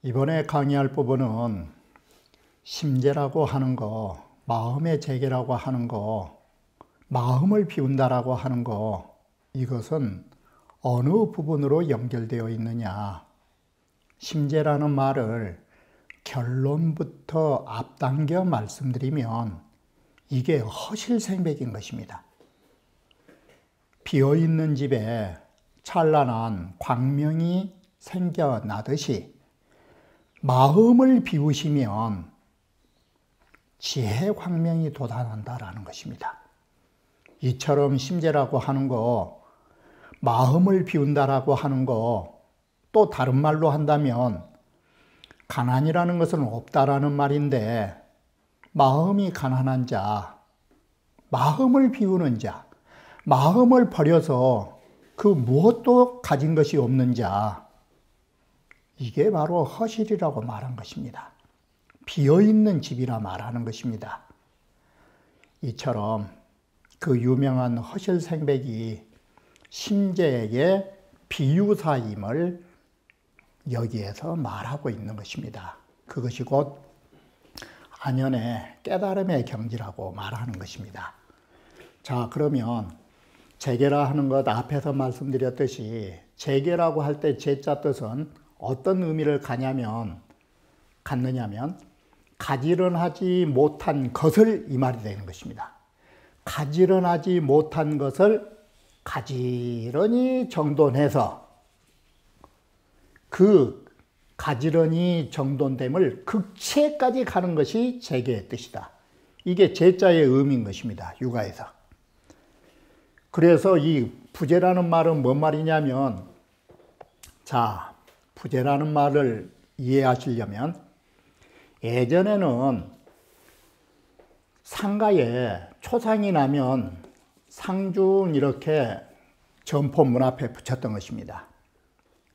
이번에 강의할 부분은 심재라고 하는 거, 마음의 재개라고 하는 거, 마음을 비운다라고 하는 거, 이것은 어느 부분으로 연결되어 있느냐. 심재라는 말을 결론부터 앞당겨 말씀드리면 이게 허실생백인 것입니다. 비어있는 집에 찬란한 광명이 생겨나듯이 마음을 비우시면 지혜의 광명이 돋아난다라는 것입니다. 이처럼 심재라고 하는 거, 마음을 비운다라고 하는 거, 또 다른 말로 한다면 가난이라는 것은 없다라는 말인데, 마음이 가난한 자, 마음을 비우는 자, 마음을 버려서 그 무엇도 가진 것이 없는 자, 이게 바로 허실이라고 말한 것입니다. 비어있는 집이라 말하는 것입니다. 이처럼 그 유명한 허실생백이 심재의 비유사임을 여기에서 말하고 있는 것입니다. 그것이 곧 안연의 깨달음의 경지라고 말하는 것입니다. 자, 그러면 재개라 하는 것 앞에서 말씀드렸듯이 재개라고 할 때 재자 뜻은 어떤 의미를 갖느냐면 가지런하지 못한 것을 이 말이 되는 것입니다. 가지런하지 못한 것을 가지런히 정돈해서 그 가지런히 정돈됨을 극치까지 가는 것이 재개의 뜻이다. 이게 재자의 의미인 것입니다. 육아에서. 그래서 이 부재라는 말은 뭔 말이냐면, 자, 부재라는 말을 이해하시려면 예전에는 상가에 초상이 나면 상중 이렇게 점포 문 앞에 붙였던 것입니다.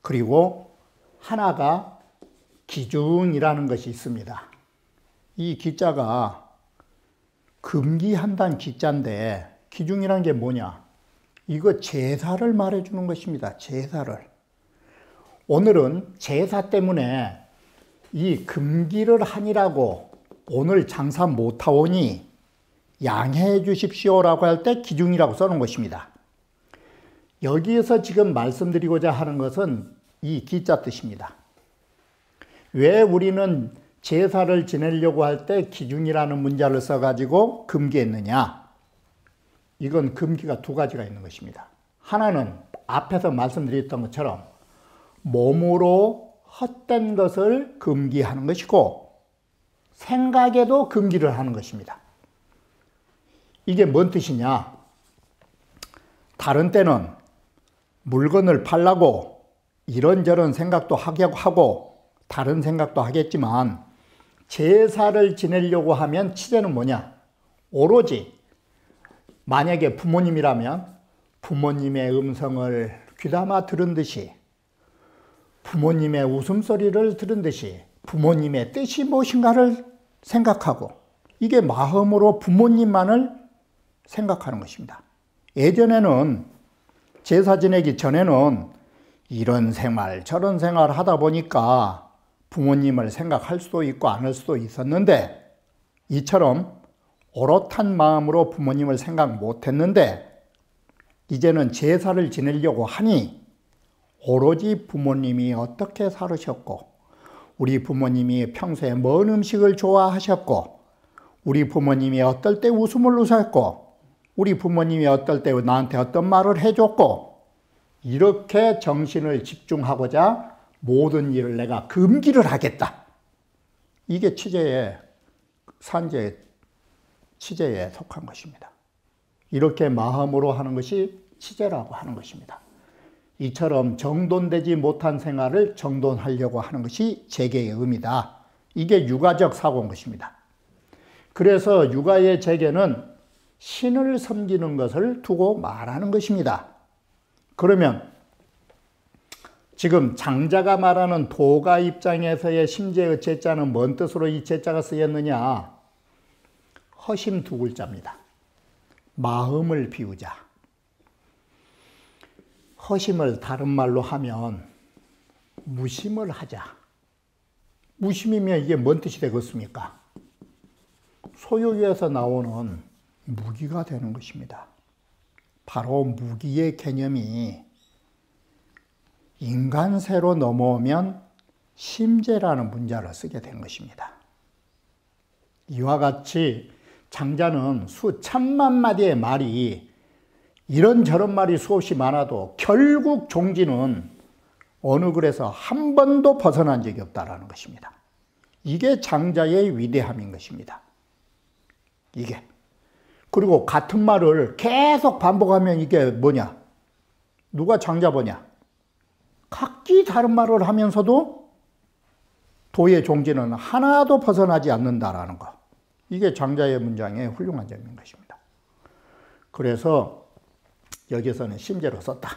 그리고 하나가 기중이라는 것이 있습니다. 이 기자가 금기한다는 기자인데, 기중이라는 게 뭐냐? 이거 제사를 말해주는 것입니다. 제사를. 오늘은 제사 때문에 이 금기를 하니라고 오늘 장사 못하오니 양해해 주십시오라고 할 때 기중이라고 써놓은 것입니다. 여기에서 지금 말씀드리고자 하는 것은 이 기자 뜻입니다. 왜 우리는 제사를 지내려고 할 때 기중이라는 문자를 써가지고 금기했느냐? 이건 금기가 두 가지가 있는 것입니다. 하나는 앞에서 말씀드렸던 것처럼 몸으로 헛된 것을 금기하는 것이고, 생각에도 금기를 하는 것입니다. 이게 뭔 뜻이냐? 다른 때는 물건을 팔라고 이런저런 생각도 하고 다른 생각도 하겠지만, 제사를 지내려고 하면 치제는 뭐냐? 오로지 만약에 부모님이라면 부모님의 음성을 귀담아 들은 듯이, 부모님의 웃음소리를 들은 듯이 부모님의 뜻이 무엇인가를 생각하고, 이게 마음으로 부모님만을 생각하는 것입니다. 예전에는 제사 지내기 전에는 이런 생활 저런 생활 하다 보니까 부모님을 생각할 수도 있고 안 할 수도 있었는데, 이처럼 오롯한 마음으로 부모님을 생각 못했는데 이제는 제사를 지내려고 하니 오로지 부모님이 어떻게 살으셨고, 우리 부모님이 평소에 뭔 음식을 좋아하셨고, 우리 부모님이 어떨 때 웃음을 웃었고, 우리 부모님이 어떨 때 나한테 어떤 말을 해줬고, 이렇게 정신을 집중하고자 모든 일을 내가 금기를 하겠다. 이게 치제에 속한 것입니다. 이렇게 마음으로 하는 것이 치제라고 하는 것입니다. 이처럼 정돈되지 못한 생활을 정돈하려고 하는 것이 재개의 의미다. 이게 육아적 사고인 것입니다. 그래서 육아의 재개는 신을 섬기는 것을 두고 말하는 것입니다. 그러면 지금 장자가 말하는 도가 입장에서의 심재의 재자는 뭔 뜻으로 이 재자가 쓰였느냐? 허심 두 글자입니다. 마음을 비우자. 허심을 다른 말로 하면 무심을 하자. 무심이면 이게 뭔 뜻이 되겠습니까? 소유에서 나오는 무기가 되는 것입니다. 바로 무기의 개념이 인간세로 넘어오면 심재라는 문자를 쓰게 된 것입니다. 이와 같이 장자는 수천만 마디의 말이 이런저런 말이 수없이 많아도 결국 종지는 어느 글에서 한 번도 벗어난 적이 없다는 것입니다. 이게 장자의 위대함인 것입니다. 이게. 그리고 같은 말을 계속 반복하면 이게 뭐냐? 누가 장자 보냐? 각기 다른 말을 하면서도 도의 종지는 하나도 벗어나지 않는다라는 거. 이게 장자의 문장의 훌륭한 점인 것입니다. 그래서 여기서는 심재로 썼다.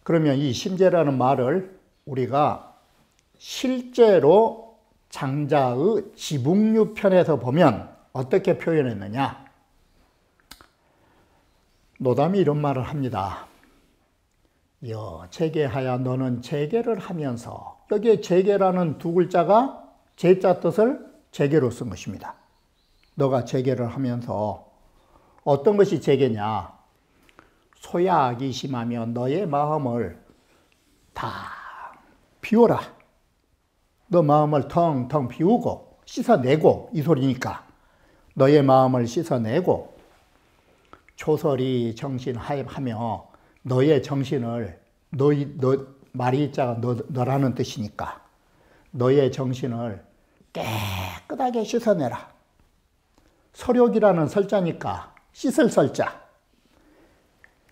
그러면 이 심재라는 말을 우리가 실제로 장자의 지북류 편에서 보면 어떻게 표현했느냐? 노담이 이런 말을 합니다. 여 재계하야 너는 재계를 하면서, 여기에 재계라는 두 글자가 제자 뜻을 재계로 쓴 것입니다. 너가 재계를 하면서 어떤 것이 재계냐? 소야악이 심하며 너의 마음을 다 비워라. 너 마음을 텅텅 비우고 씻어내고, 이 소리니까 너의 마음을 씻어내고, 초설이 정신하며 너의 정신을, 너 말이자가 너라는 뜻이니까 너의 정신을 깨끗하게 씻어내라. 서력이라는 설자니까 씻을 설자,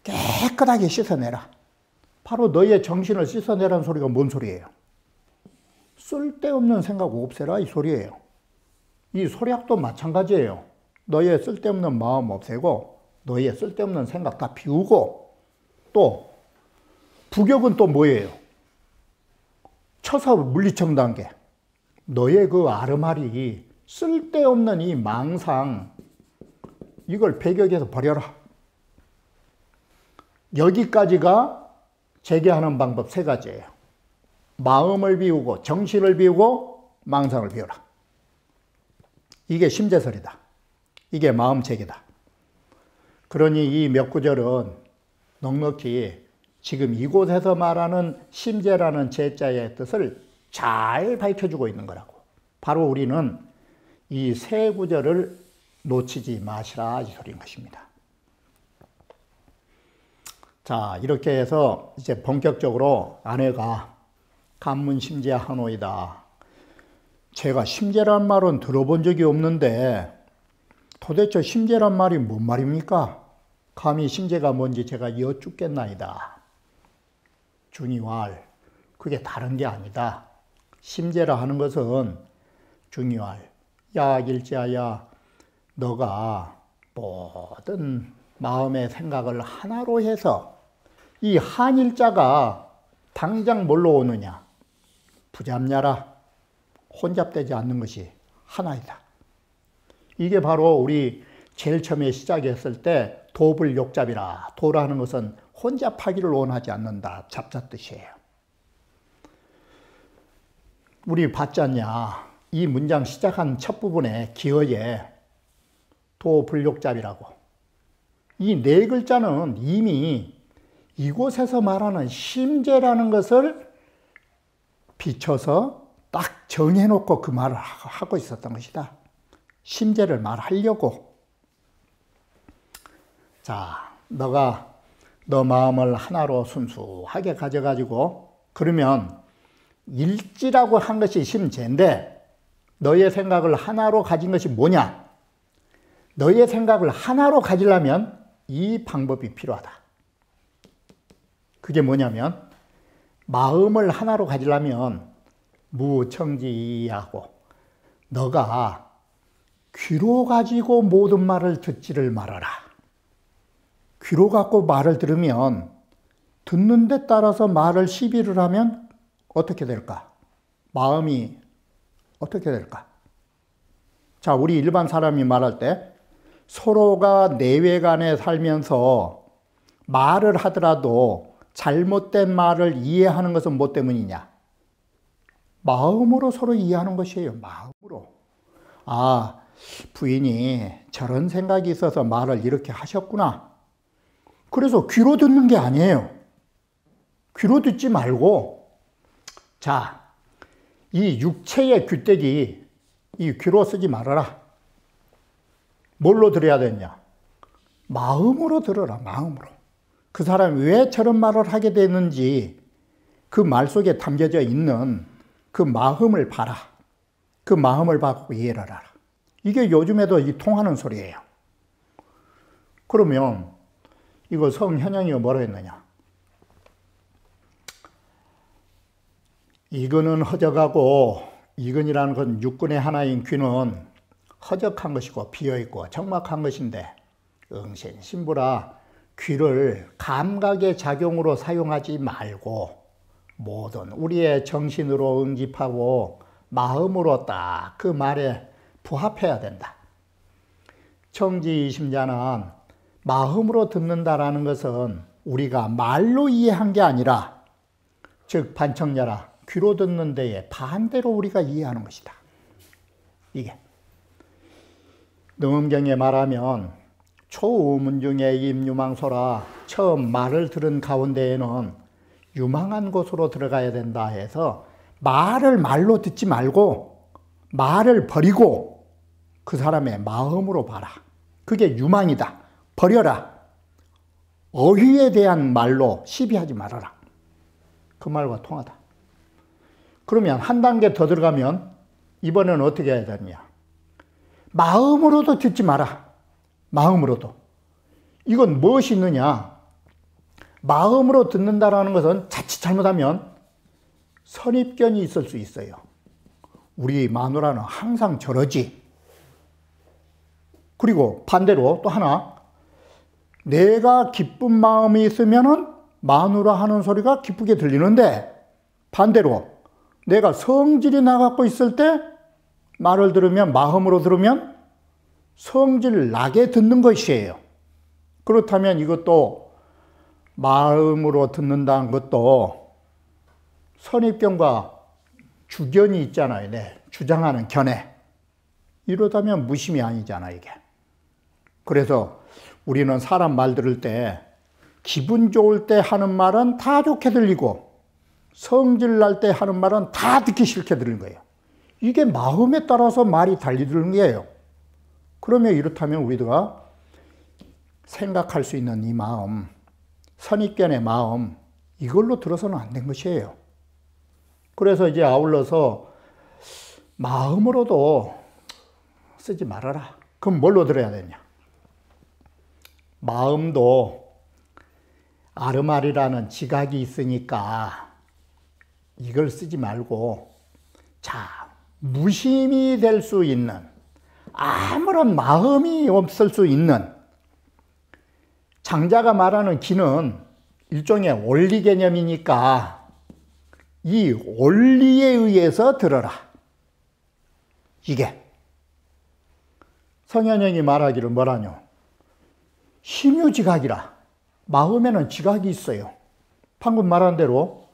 깨끗하게 씻어내라. 바로 너의 정신을 씻어내라는 소리가 뭔 소리예요? 쓸데없는 생각 없애라, 이 소리예요. 이 소략도 마찬가지예요. 너의 쓸데없는 마음 없애고 너의 쓸데없는 생각 다 비우고, 또 부격은 또 뭐예요? 쳐서 물리쳐 단계. 너의 그 아르마리, 쓸데없는 이 망상, 이걸 배격해서 버려라. 여기까지가 재계하는 방법 세 가지예요. 마음을 비우고, 정신을 비우고, 망상을 비우라. 이게 심재설이다. 이게 마음 재계다. 그러니 이 몇 구절은 넉넉히 지금 이곳에서 말하는 심재라는 제자의 뜻을 잘 밝혀주고 있는 거라고. 바로 우리는 이 세 구절을 놓치지 마시라, 이 소리인 것입니다. 자, 이렇게 해서 이제 본격적으로 아내가 간문심재하노이다. 제가 심재란 말은 들어본 적이 없는데 도대체 심재란 말이 뭔 말입니까? 감히 심재가 뭔지 제가 여쭙겠나이다. 중이왈, 그게 다른 게 아니다. 심재라 하는 것은 중이왈, 야 일자야, 너가 모든 마음의 생각을 하나로 해서, 이 한일자가 당장 뭘로 오느냐? 부잡냐라, 혼잡되지 않는 것이 하나이다. 이게 바로 우리 제일 처음에 시작했을 때 도불욕잡이라, 도라는 것은 혼잡하기를 원하지 않는다, 잡자 뜻이에요. 우리 봤지 않냐? 이 문장 시작한 첫 부분에 기어에 도불욕잡이라고, 이 네 글자는 이미 이곳에서 말하는 심재라는 것을 비춰서 딱 정해놓고 그 말을 하고 있었던 것이다. 심재를 말하려고. 자, 너가 너 마음을 하나로 순수하게 가져가지고, 그러면 일지라고 한 것이 심재인데 너의 생각을 하나로 가진 것이 뭐냐? 너의 생각을 하나로 가지려면 이 방법이 필요하다. 그게 뭐냐면, 마음을 하나로 가지려면 무청지하고, 너가 귀로 가지고 모든 말을 듣지를 말아라. 귀로 갖고 말을 들으면, 듣는 데 따라서 말을 시비를 하면 어떻게 될까? 마음이 어떻게 될까? 자, 우리 일반 사람이 말할 때 서로가 내외간에 살면서 말을 하더라도 잘못된 말을 이해하는 것은 뭐 때문이냐? 마음으로 서로 이해하는 것이에요. 마음으로. 아, 부인이 저런 생각이 있어서 말을 이렇게 하셨구나. 그래서 귀로 듣는 게 아니에요. 귀로 듣지 말고, 자, 이 육체의 귀때기, 이 귀로 쓰지 말아라. 뭘로 들어야 되냐? 마음으로 들어라, 마음으로. 그 사람이 왜 저런 말을 하게 되는지 그 말 속에 담겨져 있는 그 마음을 봐라. 그 마음을 받고 이해를 하라. 이게 요즘에도 이 통하는 소리예요. 그러면 이거 성현영이가 뭐라 했느냐? 이근은 허적하고, 이근이라는 건 육근의 하나인 귀는 허적한 것이고 비어있고 적막한 것인데, 응신신부라 귀를 감각의 작용으로 사용하지 말고 모든 우리의 정신으로 응집하고 마음으로 딱 그 말에 부합해야 된다. 청지심자는 마음으로 듣는다라는 것은 우리가 말로 이해한 게 아니라, 즉 반청자라 귀로 듣는 데에 반대로 우리가 이해하는 것이다. 이게 능엄경에 말하면 초우문중에 임유망소라, 처음 말을 들은 가운데에는 유망한 곳으로 들어가야 된다 해서 말을 말로 듣지 말고 말을 버리고 그 사람의 마음으로 봐라. 그게 유망이다. 버려라. 어휘에 대한 말로 시비하지 말아라. 그 말과 통하다. 그러면 한 단계 더 들어가면 이번에는 어떻게 해야 되느냐? 마음으로도 듣지 마라. 마음으로도. 이건 무엇이 있느냐? 마음으로 듣는다라는 것은 자칫 잘못하면 선입견이 있을 수 있어요. 우리 마누라는 항상 저러지. 그리고 반대로 또 하나, 내가 기쁜 마음이 있으면은 마누라 하는 소리가 기쁘게 들리는데, 반대로 내가 성질이 나갖고 있을 때 말을 들으면, 마음으로 들으면 성질 나게 듣는 것이에요. 그렇다면 이것도 마음으로 듣는다는 것도 선입견과 주견이 있잖아요. 네. 주장하는 견해. 이러다면 무심이 아니잖아, 이게. 그래서 우리는 사람 말 들을 때 기분 좋을 때 하는 말은 다 좋게 들리고 성질 날 때 하는 말은 다 듣기 싫게 들리는 거예요. 이게 마음에 따라서 말이 달리 들리는 거예요. 그러면 이렇다면 우리가 생각할 수 있는 이 마음, 선입견의 마음, 이걸로 들어서는 안 된 것이에요. 그래서 이제 아울러서 마음으로도 쓰지 말아라. 그럼 뭘로 들어야 되냐? 마음도 아르말이라는 지각이 있으니까 이걸 쓰지 말고, 자, 무심이 될 수 있는, 아무런 마음이 없을 수 있는, 장자가 말하는 기는 일종의 원리 개념이니까 이 원리에 의해서 들어라. 이게 성현영이 말하기를 뭐라뇨? 심유지각이라. 마음에는 지각이 있어요. 방금 말한 대로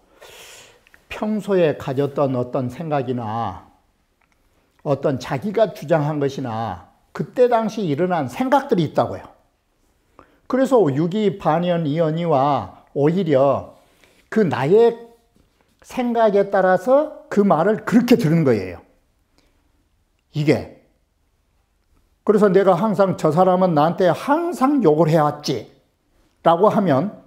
평소에 가졌던 어떤 생각이나 어떤 자기가 주장한 것이나 그때 당시 일어난 생각들이 있다고요. 그래서 유기, 반연, 이연이와 오히려 그 나의 생각에 따라서 그 말을 그렇게 들은 거예요. 이게. 그래서 내가 항상 저 사람은 나한테 항상 욕을 해왔지 라고 하면,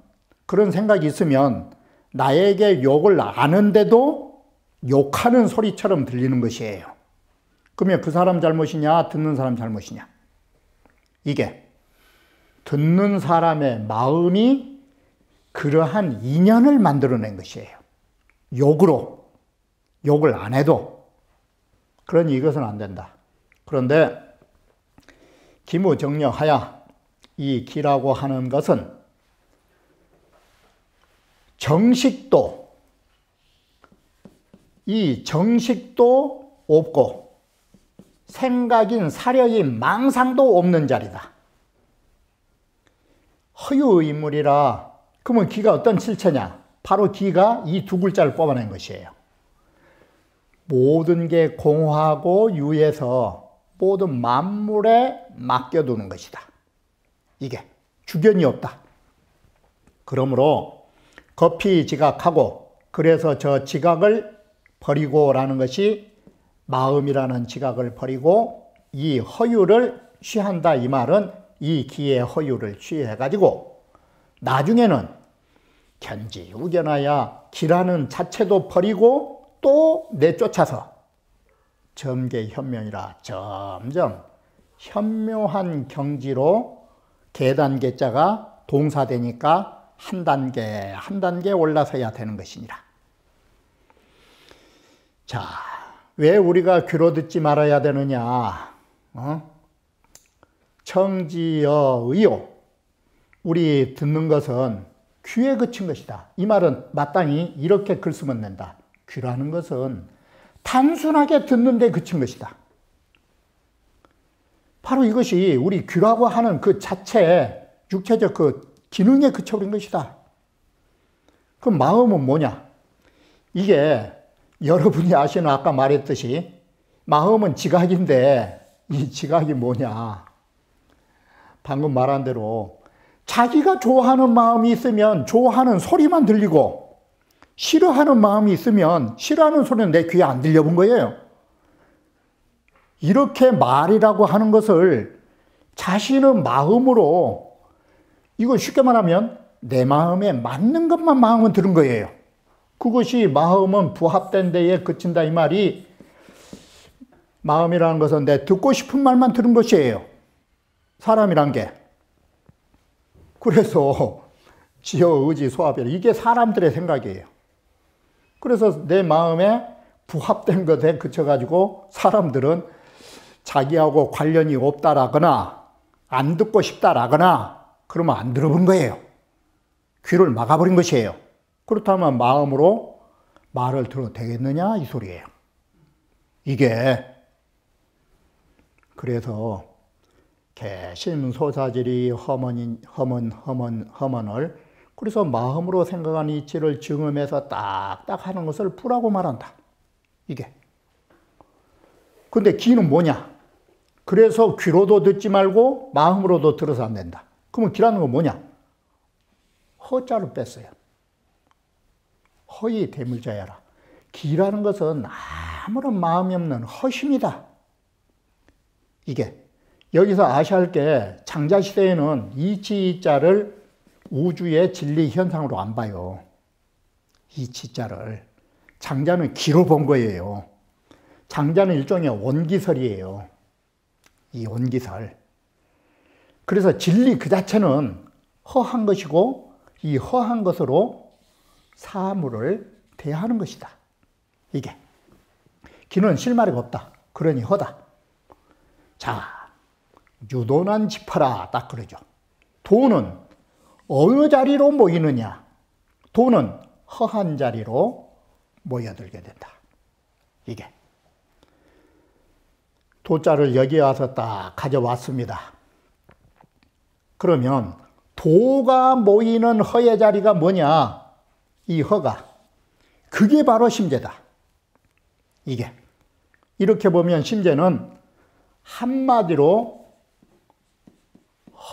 그런 생각이 있으면 나에게 욕을 아는데도 욕하는 소리처럼 들리는 것이에요. 그러면 그 사람 잘못이냐, 듣는 사람 잘못이냐? 이게 듣는 사람의 마음이 그러한 인연을 만들어낸 것이에요. 욕으로, 욕을 안 해도. 그러니 이것은 안 된다. 그런데 기무정려하야, 이 기라고 하는 것은 정식도, 이 정식도 없고 생각인 사려인 망상도 없는 자리다. 허유인물이라. 그러면 기가 어떤 실체냐? 바로 기가 이 두 글자를 뽑아낸 것이에요. 모든 게 공하고 유해서 모든 만물에 맡겨두는 것이다. 이게 주견이 없다. 그러므로 급히 지각하고 그래서 저 지각을 버리고라는 것이 마음이라는 지각을 버리고 이 허유를 취한다. 이 말은 이 기의 허유를 취해가지고 나중에는 견지우견하여 기라는 자체도 버리고 또 내쫓아서 점계현명이라 점점 현묘한 경지로 계단계자가 동사되니까 한 단계 한 단계 올라서야 되는 것이니라. 자, 왜 우리가 귀로 듣지 말아야 되느냐? 청지여의요. 우리 듣는 것은 귀에 그친 것이다. 이 말은 마땅히 이렇게 글 쓰면 된다. 귀라는 것은 단순하게 듣는 데 그친 것이다. 바로 이것이 우리 귀라고 하는 그 자체 육체적 그 기능에 그쳐버린 것이다. 그럼 마음은 뭐냐? 이게 여러분이 아시는 아까 말했듯이 마음은 지각인데 이 지각이 뭐냐? 방금 말한 대로 자기가 좋아하는 마음이 있으면 좋아하는 소리만 들리고 싫어하는 마음이 있으면 싫어하는 소리는 내 귀에 안 들려본 거예요. 이렇게 말이라고 하는 것을 자신의 마음으로, 이거 쉽게 말하면 내 마음에 맞는 것만 마음은 들은 거예요. 그것이 마음은 부합된 데에 그친다 이 말이, 마음이라는 것은 내 듣고 싶은 말만 들은 것이에요. 사람이란 게. 그래서 지어 의지 소화별, 이게 사람들의 생각이에요. 그래서 내 마음에 부합된 것에 그쳐가지고 사람들은 자기하고 관련이 없다라거나 안 듣고 싶다라거나 그러면 안 들어본 거예요. 귀를 막아버린 것이에요. 그렇다면 마음으로 말을 들어도 되겠느냐 이 소리예요. 이게 그래서 개심소사질이 허먼을 그래서 마음으로 생각한 이치를 증음해서 딱딱 하는 것을 부라고 말한다. 이게. 근데 귀는 뭐냐? 그래서 귀로도 듣지 말고 마음으로도 들어서 안 된다. 그러면 귀라는 건 뭐냐? 허자를 뺐어요. 허이 대물자야라. 귀라는 것은 아무런 마음이 없는 허심이다. 이게. 여기서 아셔야 할 게 장자시대에는 이치자를 우주의 진리 현상으로 안 봐요. 이치자를. 장자는 귀로 본 거예요. 장자는 일종의 원기설이에요. 이 원기설. 그래서 진리 그 자체는 허한 것이고 이 허한 것으로 사물을 대하는 것이다. 이게. 귀는 실마리가 없다. 그러니 허다. 자, 유도난 짚어라 딱 그러죠. 도는 어느 자리로 모이느냐? 도는 허한 자리로 모여들게 된다. 이게. 도자를 여기 와서 딱 가져왔습니다. 그러면 도가 모이는 허의 자리가 뭐냐? 이 허가. 그게 바로 심재다. 이게. 이렇게 보면 심재는 한마디로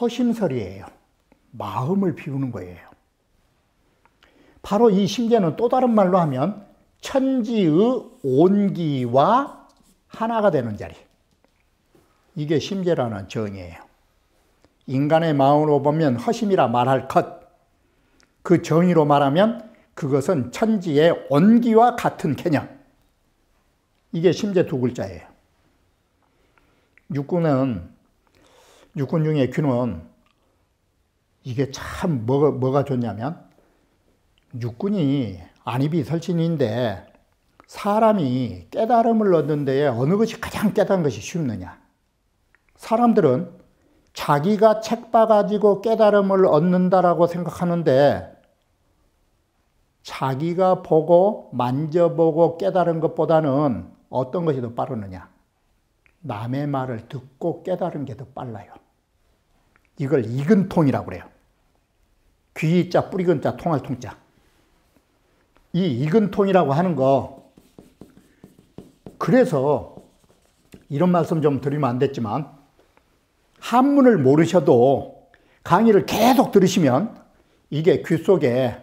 허심설이에요. 마음을 비우는 거예요. 바로 이 심재는 또 다른 말로 하면 천지의 온기와 하나가 되는 자리. 이게 심재라는 정의예요. 인간의 마음으로 보면 허심이라 말할 것. 그 정의로 말하면 그것은 천지의 온기와 같은 개념. 이게 심재 두 글자예요. 육군 중에 귀는 이게 참 뭐가 좋냐면 육군이 안입이 설신인데 사람이 깨달음을 얻는 데에 어느 것이 가장 깨달은 것이 쉽느냐. 사람들은 자기가 책 봐가지고 깨달음을 얻는다라고 생각하는데 자기가 보고 만져보고 깨달은 것보다는 어떤 것이 더 빠르느냐. 남의 말을 듣고 깨달은 게 더 빨라요. 이걸 이근통이라고 그래요. 귀자, 뿌리근자, 통할 통자. 이 이근통이라고 하는 거, 그래서 이런 말씀 좀 드리면 안 됐지만, 한문을 모르셔도 강의를 계속 들으시면 이게 귀 속에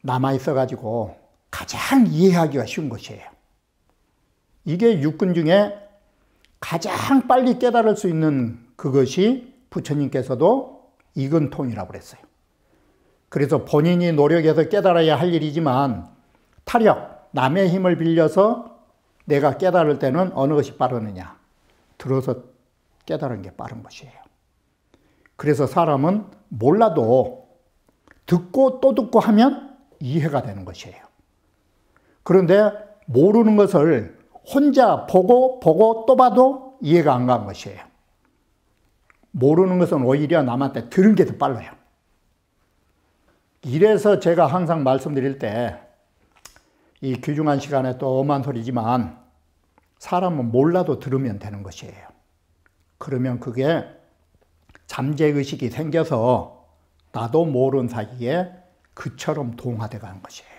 남아있어가지고 가장 이해하기가 쉬운 것이에요. 이게 육군 중에 가장 빨리 깨달을 수 있는 그것이 부처님께서도 이근통이라고 그랬어요. 그래서 본인이 노력해서 깨달아야 할 일이지만 타력, 남의 힘을 빌려서 내가 깨달을 때는 어느 것이 빠르느냐? 들어서 깨달은 게 빠른 것이에요. 그래서 사람은 몰라도 듣고 또 듣고 하면 이해가 되는 것이에요. 그런데 모르는 것을 혼자 보고 또 봐도 이해가 안 가는 것이에요. 모르는 것은 오히려 남한테 들은 게 더 빨라요. 이래서 제가 항상 말씀드릴 때, 이 귀중한 시간에 또 엄한 소리지만 사람은 몰라도 들으면 되는 것이에요. 그러면 그게 잠재의식이 생겨서 나도 모르는 사이에 그처럼 동화돼 가는 것이에요.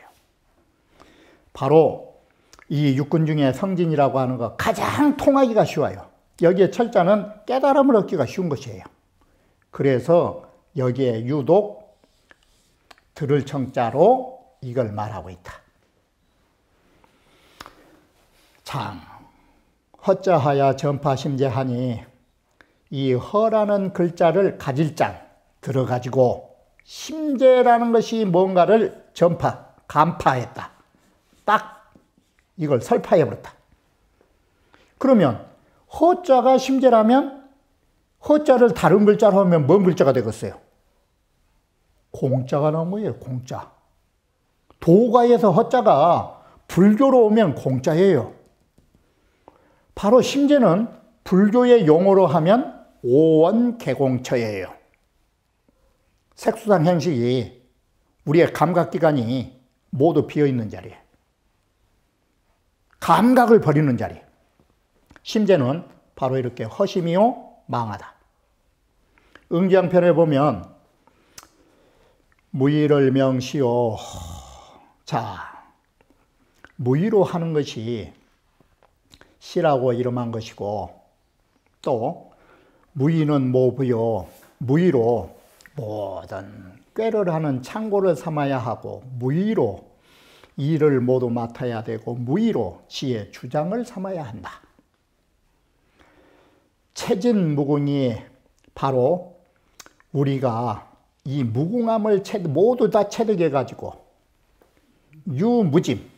바로 이 육군 중에 성진이라고 하는 거 가장 통하기가 쉬워요. 여기에 철자는 깨달음을 얻기가 쉬운 것이에요. 그래서 여기에 유독 들을 청자로 이걸 말하고 있다. 장, 허자하야 전파심재하니, 이 허라는 글자를 가질 장 들어가지고 심재라는 것이 뭔가를 간파했다. 딱 이걸 설파해버렸다. 그러면 허자가 심재라면 허자를 다른 글자로 하면 뭔 글자가 되겠어요? 공자가 나온 거예요. 공자. 도가에서 허자가 불교로 오면 공자예요. 바로 심재는 불교의 용어로 하면 오원개공처예요. 색수상 행식이 우리의 감각기관이 모두 비어있는 자리에, 감각을 버리는 자리. 심재는 바로 이렇게 허심이요 망하다. 응지양편에 보면 무의를 명시오. 자, 무의로 하는 것이 시라고 이름한 것이고, 또 무의는 모부요. 무의로 모든 꾀를 하는 창고를 삼아야 하고, 무의로 일을 모두 맡아야 되고, 무의로 지의 주장을 삼아야 한다. 체진무궁이 바로 우리가 이 무궁함을 모두 다 체득해가지고 유무짐,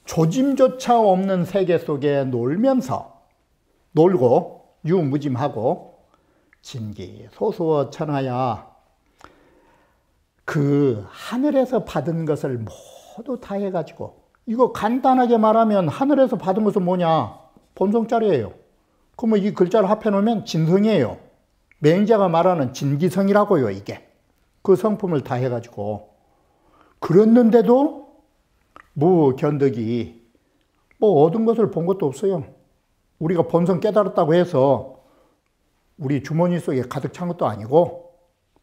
조짐조차 없는 세계 속에 놀고 유무짐하고 진기소수어 천하야, 그 하늘에서 받은 것을 모두 다 해가지고, 이거 간단하게 말하면 하늘에서 받은 것은 뭐냐? 본성자리예요. 그러면 이 글자를 합해놓으면 진성이에요. 맹자가 말하는 진기성이라고요, 이게. 그 성품을 다 해가지고. 그랬는데도 무견득이 얻은 것을 본 것도 없어요. 우리가 본성 깨달았다고 해서 우리 주머니 속에 가득 찬 것도 아니고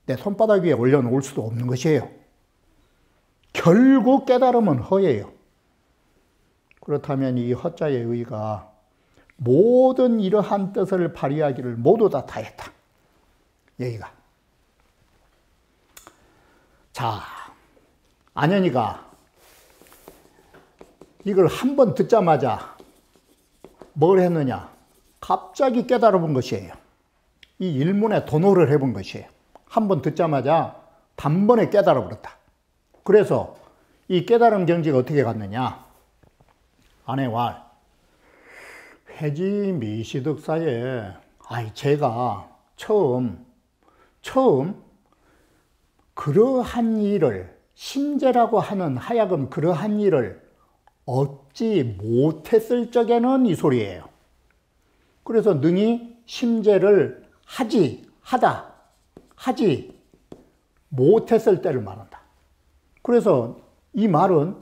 내 손바닥 위에 올려놓을 수도 없는 것이에요. 결국 깨달음은 허예요. 그렇다면 이 허자의 의가 모든 이러한 뜻을 발휘하기를 모두 다 다했다. 여기가. 자, 안현이가 이걸 한 번 듣자마자 뭘 했느냐? 갑자기 깨달아 본 것이에요. 이 일문에 도노를 해본 것이에요. 한 번 듣자마자 단번에 깨달아 버렸다. 그래서 이 깨달음 경지가 어떻게 갔느냐? 아내왈 회지미시득사에, 제가 처음 그러한 일을, 심재라고 하는 하여금 그러한 일을 얻지 못했을 적에는 이 소리예요. 그래서 능히 심재를 하지 못했을 때를 말한다. 그래서 이 말은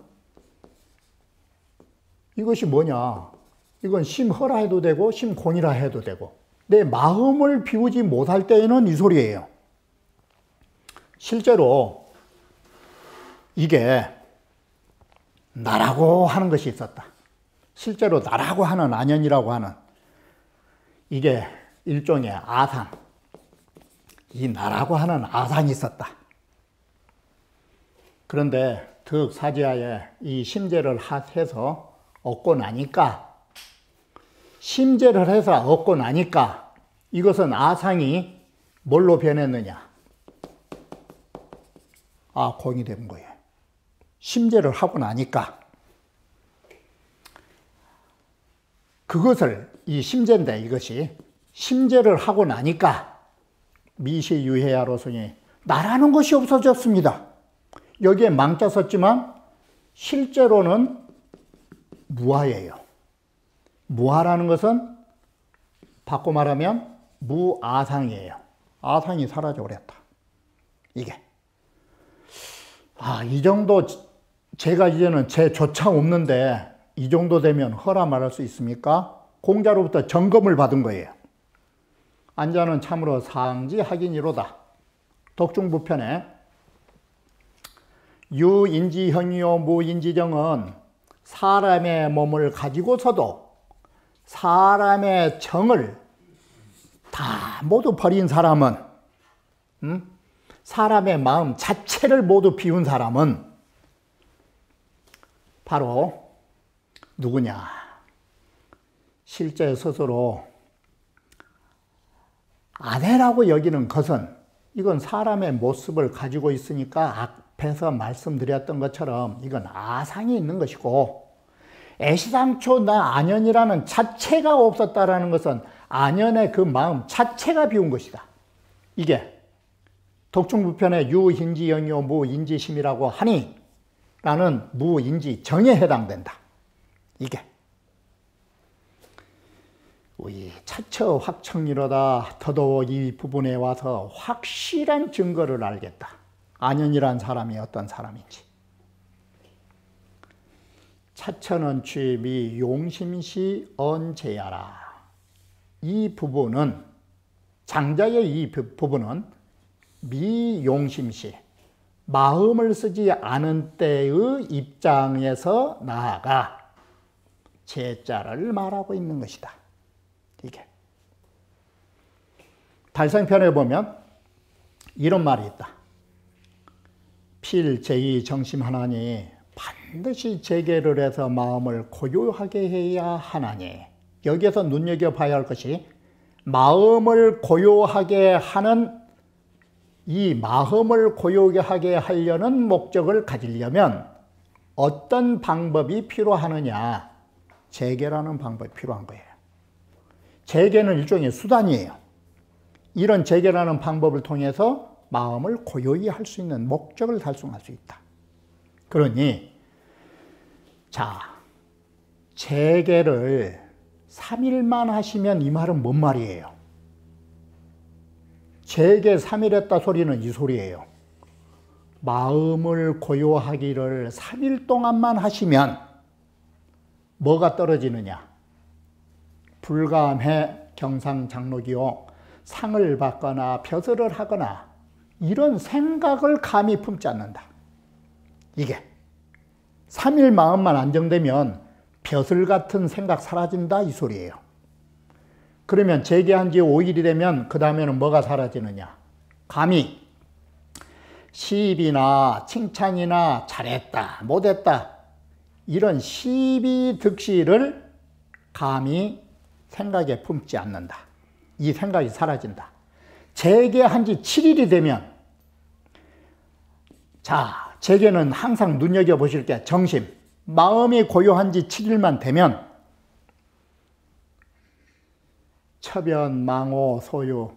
이것이 뭐냐? 이건 심허라 해도 되고 심곤이라 해도 되고, 내 마음을 비우지 못할 때에는 이 소리예요. 실제로 이게 나라고 하는 것이 있었다. 실제로 나라고 하는 안연이라고 하는 이게 일종의 아상, 이 나라고 하는 아상이 있었다. 그런데 득사지하에 이 심재를 해서 얻고 나니까, 심재를 해서 얻고 나니까 이것은 아상이 뭘로 변했느냐? 공이 된 거예요. 심재를 하고 나니까 그것을, 이 심재인데 이것이 심재를 하고 나니까 미시유해야로서니 나라는 것이 없어졌습니다. 여기에 망자 썼지만 실제로는 무아예요. 무아라는 것은 바꿔 말하면 무아상이에요. 아상이 사라져 버렸다. 이게. 이 정도 제가 이제는 제조차 없는데 이 정도 되면 허라 말할 수 있습니까? 공자로부터 점검을 받은 거예요. 안자는 참으로 상지하기니로다. 독중부편에 유인지형이요 무인지정은 사람의 몸을 가지고서도 사람의 정을 다 모두 버린 사람은, 사람의 마음 자체를 모두 비운 사람은 바로 누구냐? 실제 스스로 아내라고 여기는 것은, 이건 사람의 모습을 가지고 있으니까 앞에서 말씀드렸던 것처럼 이건 아상이 있는 것이고, 애시당초 나 안연이라는 자체가 없었다라는 것은 안연의 그 마음 자체가 비운 것이다. 이게 독중부편의 유인지영이요 무인지심이라고 하니 라는 무인지정에 해당된다. 이게 우리 차처 확청이로다. 더더욱 이 부분에 와서 확실한 증거를 알겠다. 안연이란 사람이 어떤 사람인지. 차처는 취미 용심시 언제야라. 이 부분은, 장자의 이 부분은 미용심시, 마음을 쓰지 않은 때의 입장에서 나아가 제자를 말하고 있는 것이다. 이게 달성편에 보면 이런 말이 있다. 필제의 정심하나니 반드시 재개를 해서 마음을 고요하게 해야 하나니. 여기에서 눈여겨봐야 할 것이, 마음을 고요하게 하는, 이 마음을 고요하게 하려는 목적을 가지려면 어떤 방법이 필요하느냐? 재개라는 방법이 필요한 거예요. 재개는 일종의 수단이에요. 이런 재개라는 방법을 통해서 마음을 고요히 할 수 있는 목적을 달성할 수 있다. 그러니 자, 재개를 3일만 하시면 이 말은 뭔 말이에요? 재개 3일 했다 소리는 이 소리예요. 마음을 고요하기를 3일 동안만 하시면 뭐가 떨어지느냐? 불감해 경상장록이요, 상을 받거나 벼슬을 하거나 이런 생각을 감히 품지 않는다. 이게 3일 마음만 안정되면 벼슬 같은 생각 사라진다 이 소리예요. 그러면 재개한 지 5일이 되면 그 다음에는 뭐가 사라지느냐? 감히 시비나 칭찬이나 잘했다 못했다 이런 시비 득실을 감히 생각에 품지 않는다. 이 생각이 사라진다. 재개한 지 7일이 되면, 자, 재개는 항상 눈여겨보실 게 정심, 마음이 고요한 지 7일만 되면 처변, 망오, 소유,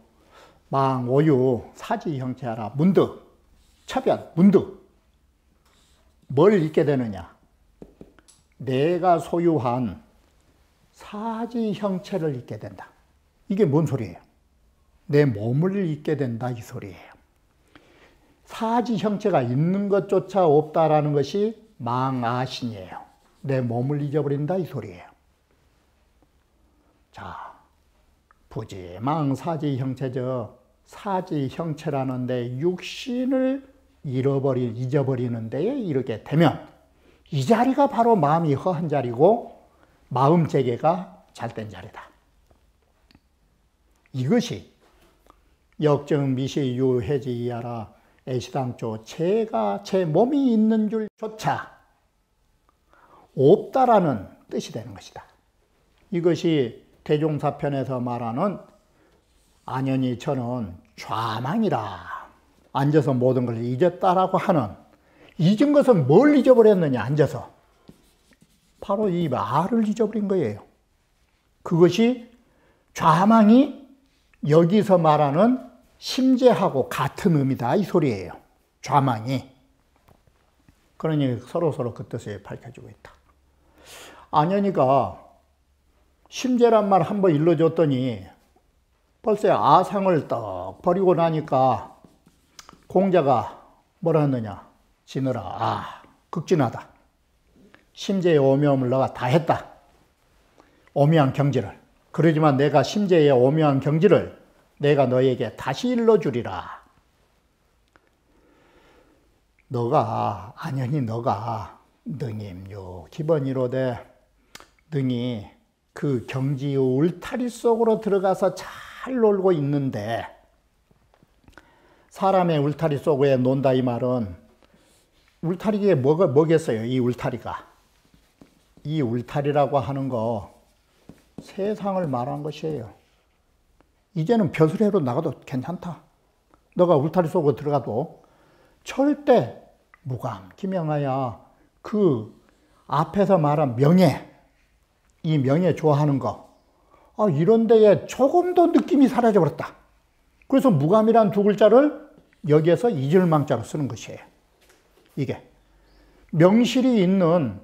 망오유, 사지 형체하라. 문득, 처변, 문득 뭘 잊게 되느냐? 내가 소유한 사지 형체를 잊게 된다. 이게 뭔 소리예요? 내 몸을 잊게 된다 이 소리예요. 사지 형체가 있는 것조차 없다라는 것이 망아신이에요. 내 몸을 잊어버린다 이 소리예요. 자, 부지망 사지 형체죠. 사지 형체라는데 육신을 잊어버리는 데에 이르게 되면 이 자리가 바로 마음이 허한 자리고 마음 재개가 잘된 자리다. 이것이 역정 미시유 해지이하라 애시당초 제가 제 몸이 있는 줄조차 없다라는 뜻이 되는 것이다. 이것이 대종사편에서 말하는 안연히 저는 좌망이라, 앉아서 모든 걸 잊었다라고 하는, 잊은 것은 뭘 잊어버렸느냐, 앉아서. 바로 이 말을 잊어버린 거예요. 그것이 좌망이 여기서 말하는 심재하고 같은 의미다, 이 소리예요. 좌망이. 그러니 서로서로 그 뜻을 밝혀주고 있다. 안연이가 심재란 말 한번 일러줬더니 벌써 아상을 떡 버리고 나니까 공자가 뭐라 했느냐, 지느라, 아, 극진하다. 심재의 오묘함을 너가 다 했다. 오묘한 경지를. 그러지만 내가 심재의 오묘한 경지를 내가 너에게 다시 일러주리라. 너가, 안연히 너가 능임요 기본이로되 능히 그 경지의 울타리 속으로 들어가서 잘 놀고 있는데, 사람의 울타리 속에 논다 이 말은 울타리에 뭐겠어요? 이 울타리가. 이 울타리라고 하는 거 세상을 말한 것이에요. 이제는 벼슬해로 나가도 괜찮다. 너가 울타리 속으로 들어가도 절대 무감, 기명하야 그 앞에서 말한 명예, 이 명예 좋아하는 거, 이런 데에 조금 더 느낌이 사라져버렸다. 그래서 무감이란 두 글자를 여기에서 이절망자로 쓰는 것이에요. 이게 명실이 있는,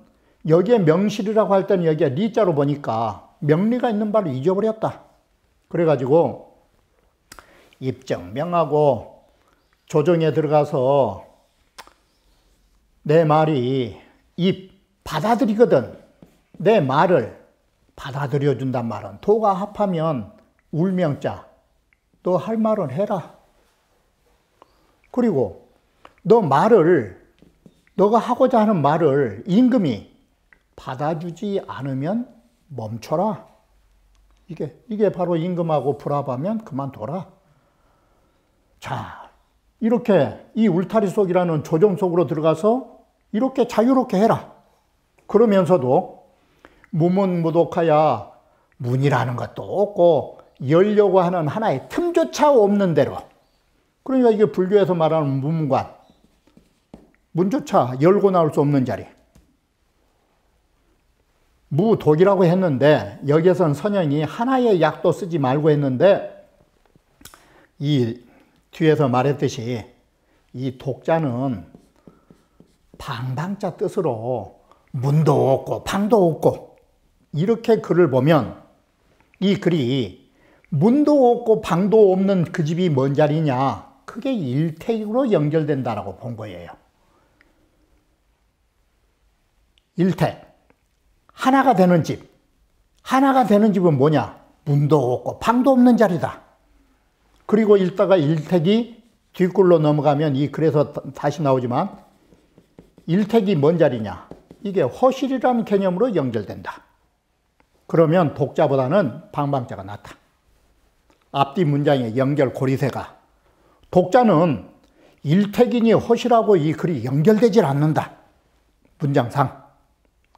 여기에 명실이라고 할 때는 여기에 리자로 보니까 명리가 있는 바를 잊어버렸다. 그래가지고 입정명하고 조정에 들어가서 내 말이 받아들이거든. 내 말을 받아들여 준단 말은 도가 합하면 울명자, 너 할 말은 해라. 그리고 너가 하고자 하는 말을 임금이 받아주지 않으면 멈춰라. 이게 바로 임금하고 불합하면 그만둬라. 자, 이렇게 이 울타리 속이라는 조정 속으로 들어가서 이렇게 자유롭게 해라. 그러면서도 무문무독하야, 문이라는 것도 없고 열려고 하는 하나의 틈조차 없는 대로. 그러니까 이게 불교에서 말하는 무문관, 문조차 열고 나올 수 없는 자리. 무독이라고 했는데 여기에선 선영이 하나의 약도 쓰지 말고 했는데, 이 뒤에서 말했듯이 이 독자는 방방자 뜻으로 문도 없고 방도 없고, 이렇게 글을 보면 이 글이 문도 없고 방도 없는 그 집이 뭔 자리냐, 그게 일택으로 연결된다라고 본 거예요. 일택, 하나가 되는 집. 하나가 되는 집은 뭐냐? 문도 없고 방도 없는 자리다. 그리고 읽다가 일택이 뒷글로 넘어가면 이 글에서 다시 나오지만, 일택이 뭔 자리냐? 이게 허실이라는 개념으로 연결된다. 그러면 독자보다는 방방자가 낫다. 앞뒤 문장의 연결 고리세가. 독자는 일택이니 허실하고 이 글이 연결되질 않는다. 문장상.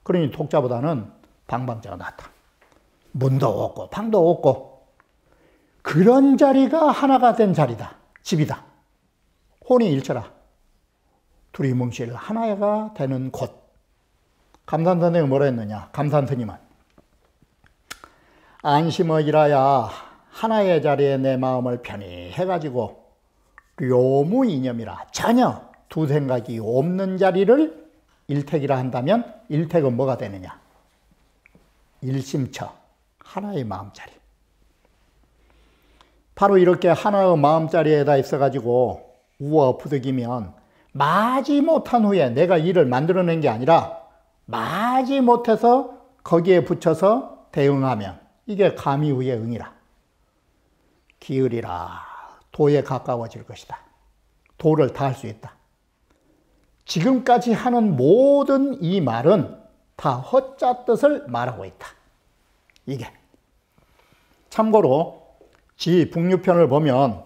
그러니 독자보다는 방방자가 낫다. 문도 없고 방도 없고 그런 자리가 하나가 된 자리다. 집이다. 혼이일체라. 둘이 뭉실 하나가 되는 곳. 감산선생이 뭐라 했느냐? 감산스님은 안심의이라야 하나의 자리에 내 마음을 편히 해가지고 묘무이념이라, 전혀 두 생각이 없는 자리를 일택이라 한다면, 일택은 뭐가 되느냐? 일심처, 하나의 마음자리. 바로 이렇게 하나의 마음자리에다 있어가지고 우어 부득이면 마지 못한 후에, 내가 일을 만들어낸 게 아니라 마지 못해서 거기에 붙여서 대응하면 이게 감이 후의 응이라. 기을이라, 도에 가까워질 것이다. 도를 다 할 수 있다. 지금까지 하는 모든 이 말은 다 허자 뜻을 말하고 있다. 이게. 참고로 지 북유편을 보면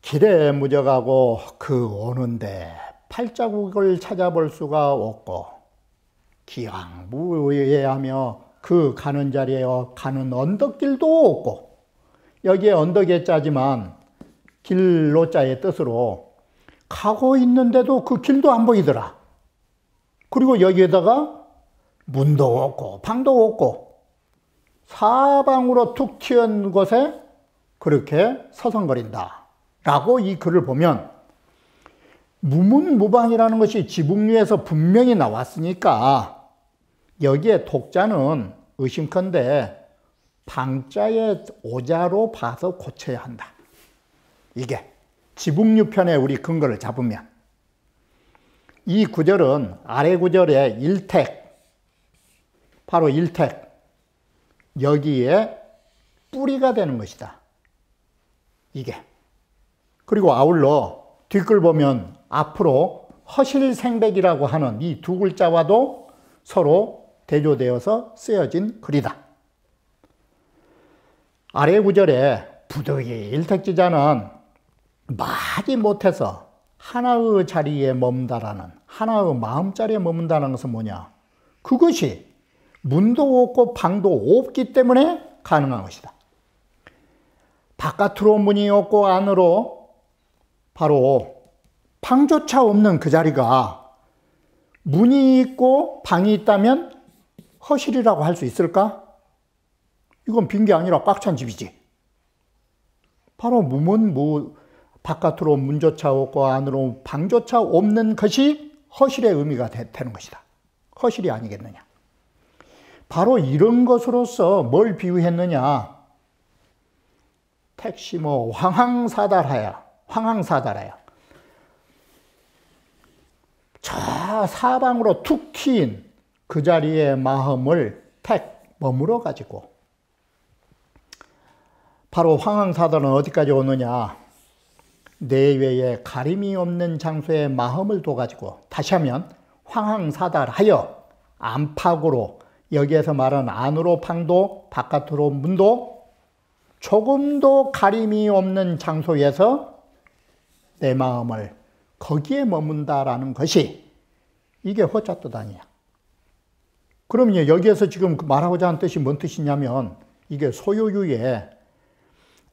길에 무적하고 그 오는데 발자국을 찾아볼 수가 없고 기왕무예하며 그 가는 자리에 가는 언덕길도 없고 여기에 언덕에 짜지만 길로자의 뜻으로 가고 있는데도 그 길도 안 보이더라. 그리고 여기에다가 문도 없고 방도 없고 사방으로 툭 튀은 곳에 그렇게 서성거린다 라고 이 글을 보면 무문무방이라는 것이 지북류에서 분명히 나왔으니까 여기에 독자는 의심컨대 방자의 오자로 봐서 고쳐야 한다. 이게 지북류편에 우리 근거를 잡으면 이 구절은 아래 구절의 일택, 바로 일택, 여기에 뿌리가 되는 것이다. 이게. 그리고 아울러 뒷글 보면 앞으로 허실생백이라고 하는 이 두 글자와도 서로 대조되어서 쓰여진 글이다. 아래 구절에 부득이 일택지자는 마지 못해서 하나의 자리에 머문다라는, 하나의 마음자리에 머문다는 것은 뭐냐? 그것이 문도 없고 방도 없기 때문에 가능한 것이다. 바깥으로 문이 없고 안으로 바로 방조차 없는 그 자리가 문이 있고 방이 있다면 허실이라고 할 수 있을까? 이건 빈 게 아니라 꽉 찬 집이지. 바로 바깥으로 문조차 없고 안으로 방조차 없는 것이 허실의 의미가 되는 것이다. 허실이 아니겠느냐. 바로 이런 것으로서 뭘 비유했느냐. 택시 황항사달하야. 저 사방으로 툭 튀인 그 자리에 마음을 머물러 가지고 바로 황항사달은 어디까지 오느냐. 내외에 가림이 없는 장소에 마음을 둬가지고 다시 하면 황항사달하여 안팎으로 여기에서 말하는 안으로 방도 바깥으로 문도 조금도 가림이 없는 장소에서 내 마음을 거기에 머문다라는 것이 이게 허자 뜻 아니야. 그러면 여기에서 지금 말하고자 하는 뜻이 뭔 뜻이냐면 이게 소요유의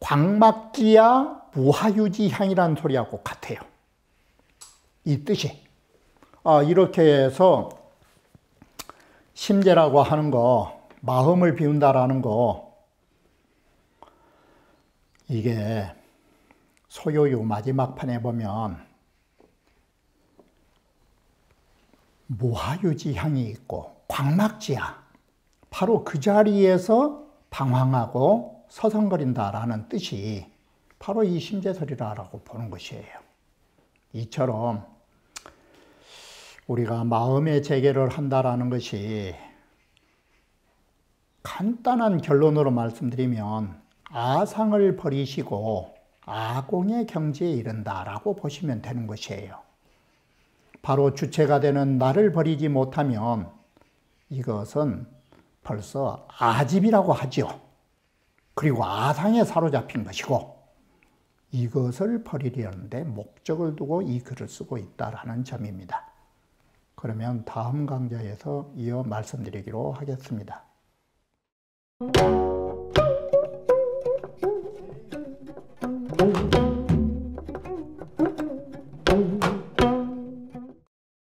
광막지야 무하유지향이라는 소리하고 같아요. 이 뜻이. 이렇게 해서 심재라고 하는 거, 마음을 비운다라는 거, 이게 소요유 마지막 판에 보면 무하유지향이 있고 광막지야. 바로 그 자리에서 방황하고 서성거린다라는 뜻이 바로 이 심재설이라고 보는 것이에요. 이처럼 우리가 마음의 재개를 한다라는 것이 간단한 결론으로 말씀드리면 아상을 버리시고 아공의 경지에 이른다라고 보시면 되는 것이에요. 바로 주체가 되는 나를 버리지 못하면 이것은 벌써 아집이라고 하죠. 그리고 아상에 사로잡힌 것이고 이것을 버리려는데 목적을 두고 이 글을 쓰고 있다라는 점입니다. 그러면 다음 강좌에서 이어 말씀드리기로 하겠습니다.